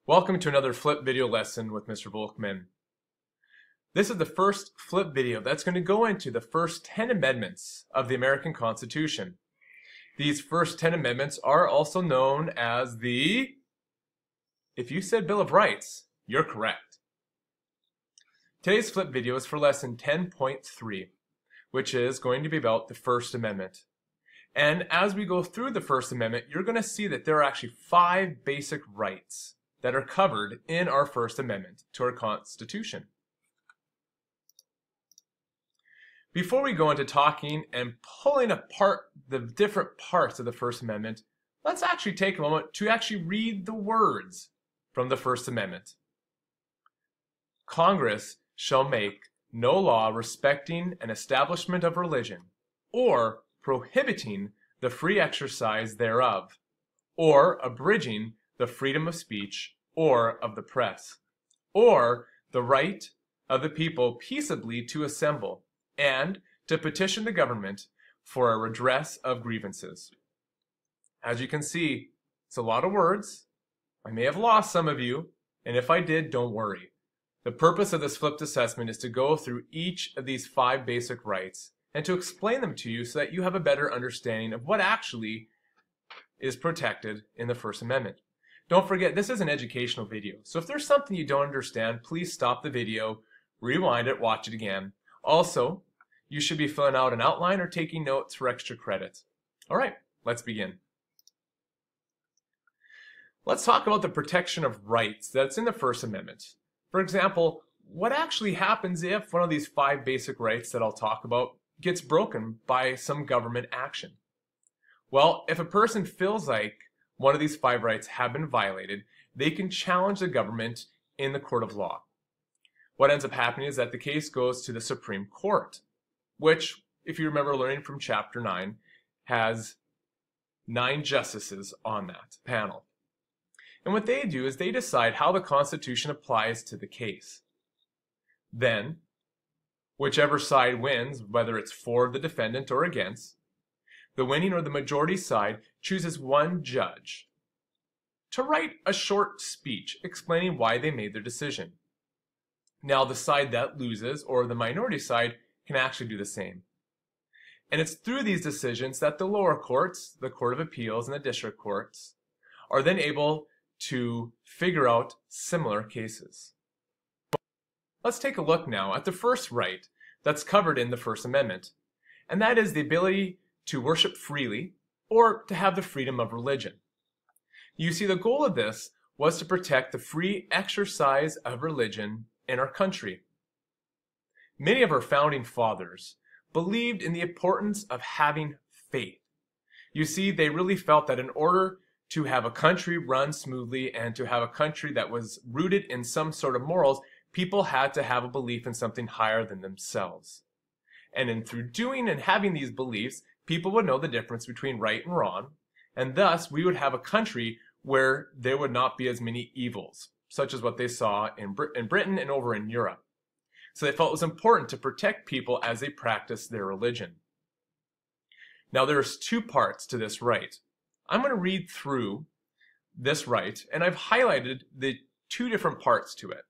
Welcome to another flip video lesson with Mr. Volkman. This is the first flip video that's going to go into the first 10 amendments of the American Constitution. These first 10 amendments are also known as the, if you said Bill of Rights, you're correct. Today's flip video is for lesson 10.3, which is going to be about the First Amendment. And as we go through the First Amendment, you're going to see that there are actually 5 basic rights that are covered in our First Amendment to our Constitution. Before we go into talking and pulling apart the different parts of the First Amendment, let's actually take a moment to actually read the words from the First Amendment. Congress shall make no law respecting an establishment of religion, or prohibiting the free exercise thereof, or abridging the freedom of speech or of the press, or the right of the people peaceably to assemble and to petition the government for a redress of grievances. As you can see, it's a lot of words. I may have lost some of you, and if I did, don't worry. The purpose of this flipped assessment is to go through each of these 5 basic rights and to explain them to you so that you have a better understanding of what actually is protected in the First Amendment. Don't forget, this is an educational video, so if there's something you don't understand, please stop the video, rewind it, watch it again. Also, you should be filling out an outline or taking notes for extra credit. All right, let's begin. Let's talk about the protection of rights that's in the First Amendment. For example, what actually happens if one of these 5 basic rights that I'll talk about gets broken by some government action? Well, if a person feels like one of these 5 rights have been violated, they can challenge the government in the court of law. What ends up happening is that the case goes to the Supreme Court, which, if you remember learning from Chapter 9, has 9 justices on that panel. And what they do is they decide how the Constitution applies to the case. Then, whichever side wins, whether it's for the defendant or against, the winning or the majority side chooses one judge to write a short speech explaining why they made their decision. Now, the side that loses, or the minority side, can actually do the same. And it's through these decisions that the lower courts, the Court of Appeals and the district courts, are then able to figure out similar cases. Let's take a look now at the first right that's covered in the First Amendment, and that is the ability to worship freely or to have the freedom of religion. You see, the goal of this was to protect the free exercise of religion in our country. Many of our founding fathers believed in the importance of having faith. You see, they really felt that in order to have a country run smoothly and to have a country that was rooted in some sort of morals, people had to have a belief in something higher than themselves. And through doing and having these beliefs, people would know the difference between right and wrong, and thus we would have a country where there would not be as many evils, such as what they saw in Britain and over in Europe. So they felt it was important to protect people as they practiced their religion. Now there's 2 parts to this right. I'm going to read through this right, and I've highlighted the 2 different parts to it.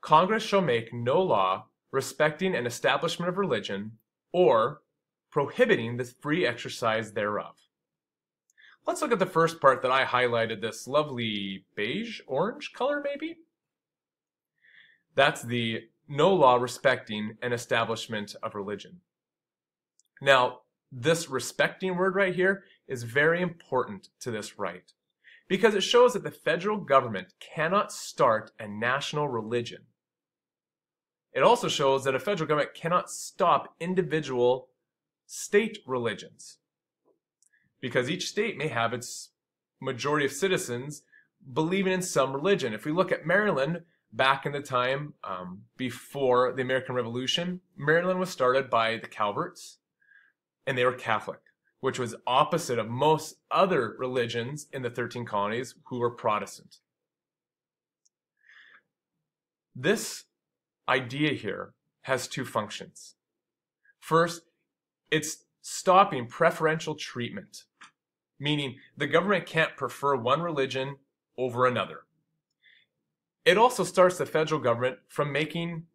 Congress shall make no law respecting an establishment of religion or prohibiting the free exercise thereof. Let's look at the first part that I highlighted, this lovely beige, orange color maybe. That's the no law respecting an establishment of religion. Now, this respecting word right here is very important to this right, because it shows that the federal government cannot start a national religion. It also shows that a federal government cannot stop individual state religions, because each state may have its majority of citizens believing in some religion. If we look at Maryland, back in the time before the American Revolution, Maryland was started by the Calverts, and they were Catholic, which was opposite of most other religions in the 13 colonies who were Protestant. This idea here has 2 functions. First, it's stopping preferential treatment, meaning the government can't prefer one religion over another. It also starts the federal government from making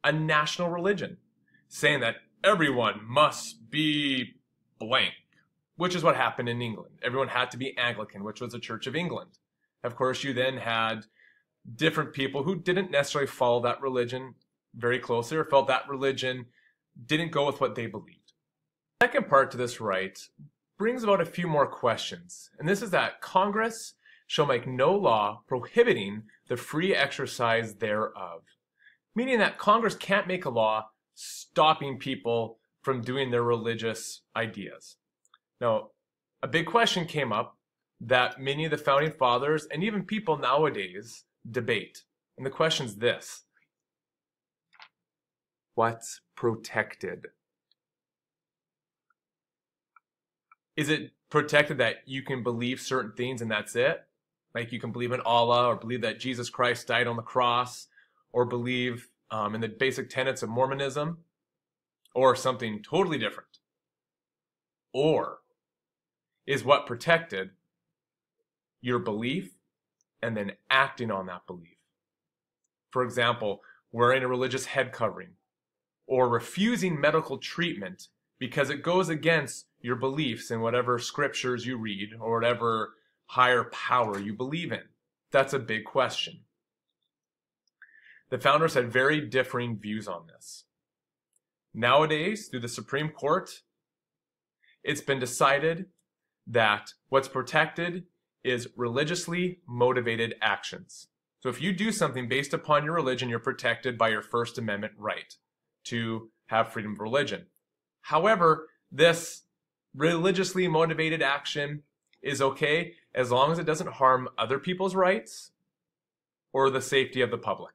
a national religion, saying that everyone must be blank, which is what happened in England. Everyone had to be Anglican, which was the Church of England. Of course, you then had different people who didn't necessarily follow that religion very closely or felt that religion didn't go with what they believed. The second part to this right brings about a few more questions, and this is that Congress shall make no law prohibiting the free exercise thereof, meaning that Congress can't make a law stopping people from doing their religious ideas. Now, a big question came up that many of the founding fathers and even people nowadays debate. And the question's this: what's protected? Is it protected that you can believe certain things and that's it? Like you can believe in Allah or believe that Jesus Christ died on the cross or believe in the basic tenets of Mormonism or something totally different? Or is what protected your belief and then acting on that belief? For example, wearing a religious head covering or refusing medical treatment because it goes against your beliefs in whatever scriptures you read or whatever higher power you believe in. That's a big question. The founders had very differing views on this. Nowadays, through the Supreme Court, it's been decided that what's protected is religiously motivated actions. So if you do something based upon your religion, you're protected by your First Amendment right to have freedom of religion. However, this religiously motivated action is okay as long as it doesn't harm other people's rights or the safety of the public.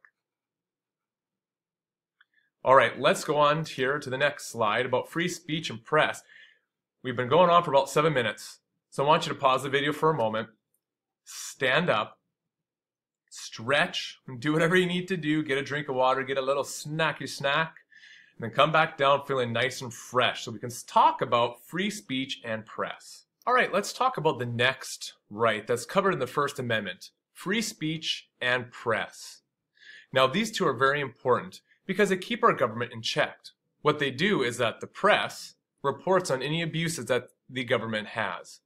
All right, let's go on here to the next slide about free speech and press. We've been going on for about 7 minutes, so I want you to pause the video for a moment, stand up, stretch, and do whatever you need to do. Get a drink of water, get a little snacky snack, and then come back down feeling nice and fresh so we can talk about free speech and press. All right, let's talk about the next right that's covered in the First Amendment, free speech and press. Now, these two are very important because they keep our government in check. What they do is that the press reports on any abuses that the government has.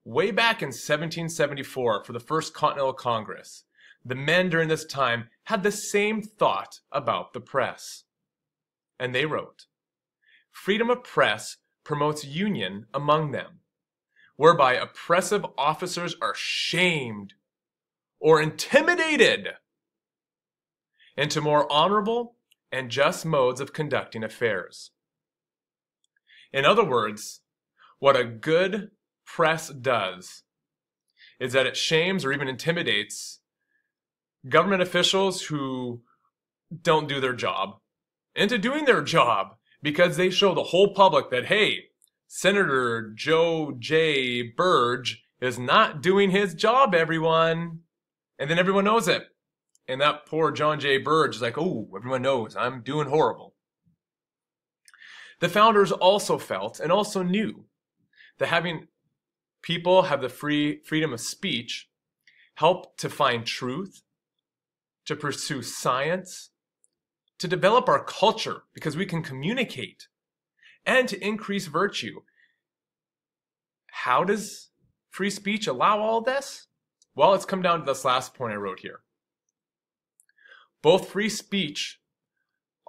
Way back in 1774, for the First Continental Congress, the men during this time had the same thought about the press. And they wrote, "Freedom of press promotes union among them, whereby oppressive officers are shamed or intimidated into more honorable and just modes of conducting affairs." In other words, what a good press does is that it shames or even intimidates government officials who don't do their job into doing their job because they show the whole public that, hey, Senator Joe J. Burge is not doing his job, everyone. And then everyone knows it. And that poor John J. Burge is like, oh, everyone knows I'm doing horrible. The founders also felt and also knew that having people have the freedom of speech helped to find truth, to pursue science, to develop our culture because we can communicate, and to increase virtue. How does free speech allow all this? Well, let's come down to this last point I wrote here. Both free speech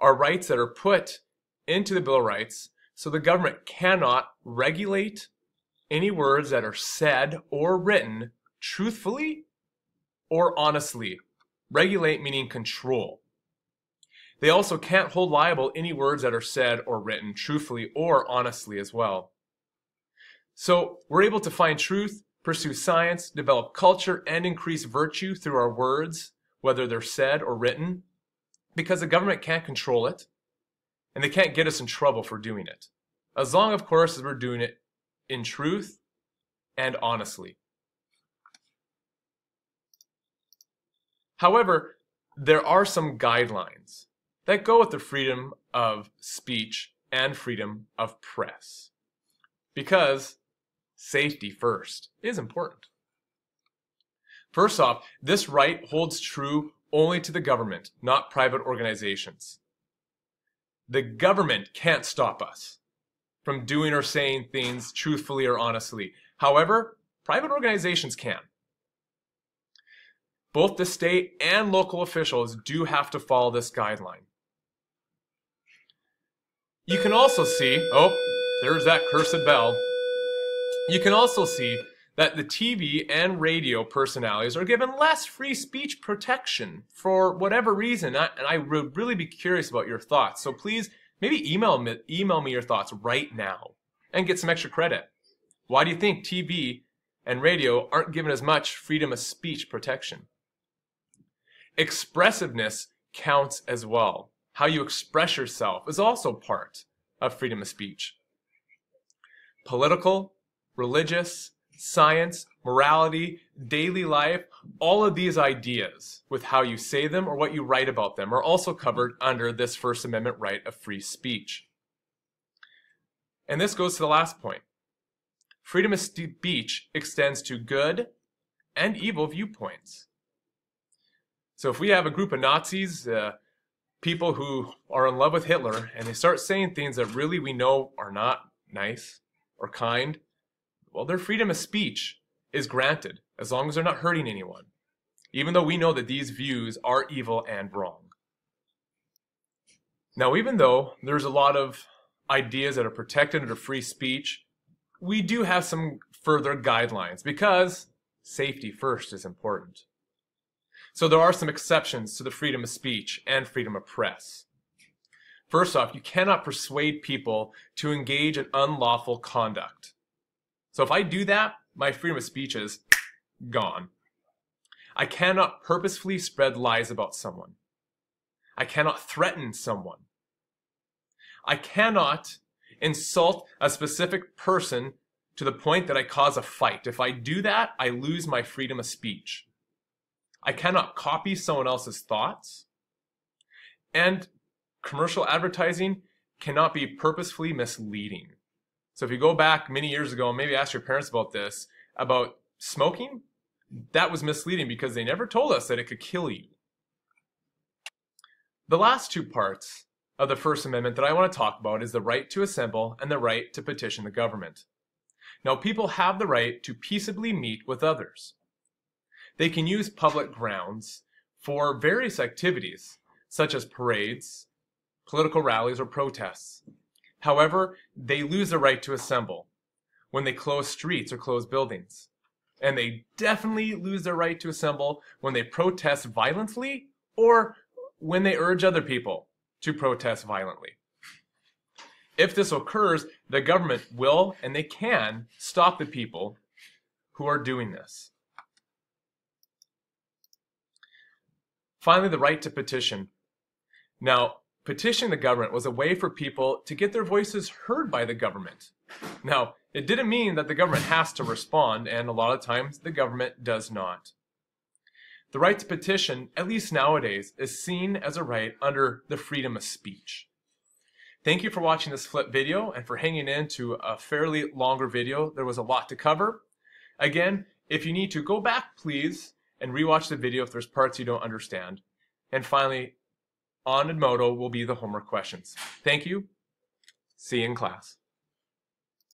are rights that are put into the Bill of Rights, so the government cannot regulate any words that are said or written truthfully or honestly. Regulate meaning control. They also can't hold liable any words that are said or written truthfully or honestly as well. So we're able to find truth, pursue science, develop culture, and increase virtue through our words, whether they're said or written, because the government can't control it, and they can't get us in trouble for doing it. As long, of course, as we're doing it in truth and honestly. However, there are some guidelines that go with the freedom of speech and freedom of press, because safety first is important. First off, this right holds true only to the government, not private organizations. The government can't stop us from doing or saying things truthfully or honestly. However, private organizations can. Both the state and local officials do have to follow this guideline. You can also see, there's that cursed bell. You can also see that the TV and radio personalities are given less free speech protection for whatever reason. And I would really be curious about your thoughts. So please, maybe email me your thoughts right now and get some extra credit. Why do you think TV and radio aren't given as much freedom of speech protection? Expressiveness counts as well. How you express yourself is also part of freedom of speech. Political, religious, science, morality, daily life, all of these ideas with how you say them or what you write about them are also covered under this First Amendment right of free speech. And this goes to the last point. Freedom of speech extends to good and evil viewpoints. So if we have a group of Nazis, people who are in love with Hitler, and they start saying things that really we know are not nice or kind, well, their freedom of speech is granted as long as they're not hurting anyone, even though we know that these views are evil and wrong. Now, even though there's a lot of ideas that are protected under free speech, we do have some further guidelines because safety first is important. So there are some exceptions to the freedom of speech and freedom of press. First off, you cannot persuade people to engage in unlawful conduct. So if I do that, my freedom of speech is gone. I cannot purposefully spread lies about someone. I cannot threaten someone. I cannot insult a specific person to the point that I cause a fight. If I do that, I lose my freedom of speech. I cannot copy someone else's thoughts. And commercial advertising cannot be purposefully misleading. So if you go back many years ago and maybe ask your parents about this, about smoking, that was misleading because they never told us that it could kill you. The last two parts of the First Amendment that I want to talk about is the right to assemble and the right to petition the government. Now, people have the right to peaceably meet with others. They can use public grounds for various activities, such as parades, political rallies, or protests. However, they lose the right to assemble when they close streets or close buildings. And they definitely lose their right to assemble when they protest violently or when they urge other people to protest violently. If this occurs, the government will and they can stop the people who are doing this. Finally, the right to petition. Now, petitioning the government was a way for people to get their voices heard by the government. Now, it didn't mean that the government has to respond, and a lot of times the government does not. The right to petition, at least nowadays, is seen as a right under the freedom of speech. Thank you for watching this flip video and for hanging in to a fairly longer video. There was a lot to cover. Again, if you need to, go back, please, and rewatch the video if there's parts you don't understand. And finally, on Edmodo will be the homework questions. Thank you. See you in class.